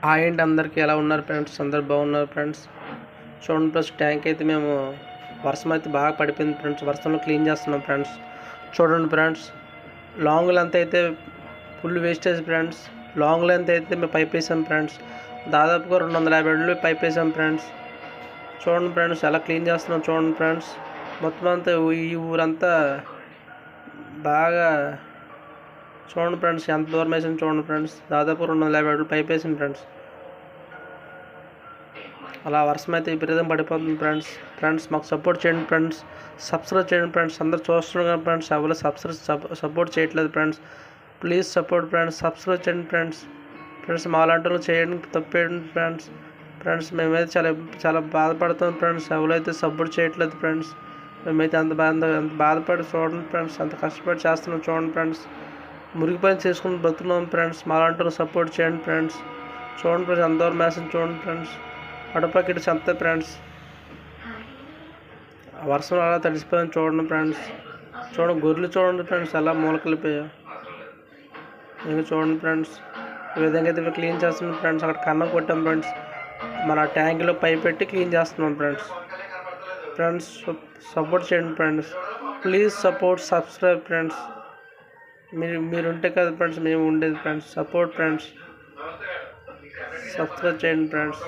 Hi అండి, అందరికీ ఎలా ఉన్నారు ఫ్రెండ్స్? అందరు బాగున్నారు ఫ్రెండ్స్. చూడండి ప్లస్ ట్యాంక్ అయితే మేము వర్షం అయితే బాగా పడిపోయింది ఫ్రెండ్స్. వర్షంలో క్లీన్ చేస్తున్నాం ఫ్రెండ్స్. చూడండి ఫ్రెండ్స్, లాంగ్ లెంత్ అయితే full wastage friends. Long length అయితే మేము పైప్ వేసాం ఫ్రెండ్స్. దాదాపుగా 250 అడుగులు పైప్ వేసాం ఫ్రెండ్స్. చూడండి ఫ్రెండ్స్, ఎలా క్లీన్ చేస్తున్నాం చూడండి ఫ్రెండ్స్. మొత్తం అంతా ఈ ఊరంతా బాగా చూడండి ఫ్రెండ్స్, ఎంత దూరం వేసాను చూడండి ఫ్రెండ్స్. దాదాపు 250 అడుగులు పైప్ వేసాను ఫ్రెండ్స్. అలా వర్షం అయితే విపరీతం పడిపోతుంది ఫ్రెండ్స్. మాకు సపోర్ట్ చేయండి ఫ్రెండ్స్. సబ్స్క్రైబ్ చేయండి ఫ్రెండ్స్. అందరు చూస్తున్నారు కదా ఫ్రెండ్స్, ఎవరు సపోర్ట్ చేయట్లేదు friends. Please support friends. Subscribe చేయండి ఫ్రెండ్స్. మా లాంటి చేయండి, తప్పేయండి ఫ్రెండ్స్. మేమైతే చాలా చాలా బాధపడుతాం ఫ్రెండ్స్. ఎవరైతే సపోర్ట్ చేయట్లేదు ఫ్రెండ్స్. మేమైతే అంత బాధపడి చూడండి ఫ్రెండ్స్, అంత కష్టపడి చేస్తున్నాం చూడండి ఫ్రెండ్స్. మురిగిపోయిన చేసుకుని బతున్నాం ఫ్రెండ్స్. మా లాంటి సపోర్ట్ చేయండి ఫ్రెండ్స్. చూడండి ఫ్రెండ్స్, అందరూ మ్యాసేజ్ చూడండి ఫ్రెండ్స్. అడపకిటి చెత్త ఫ్రెండ్స్. వర్షం అలా తడిసిపోయింది చూడండి ఫ్రెండ్స్. గొర్రెలు చూడండి ఫ్రెండ్స్, ఎలా మూలకెళ్ళిపోయా. ఇంకా చూడండి ఫ్రెండ్స్, ఈ విధంగా అయితే క్లీన్ చేస్తున్నాం ఫ్రెండ్స్. అక్కడ కన్నం కొట్టాం ఫ్రెండ్స్. మన ట్యాంకులో పైప్ పెట్టి క్లీన్ చేస్తున్నాం ఫ్రెండ్స్. సపోర్ట్ చేయండి friends. Please support, subscribe friends. మీరు ఉంటే కదా ఫ్రెండ్స్ మేము ఉండేది ఫ్రెండ్స్. Support friends. సబ్స్క్రైబ్ చేయండి ఫ్రెండ్స్.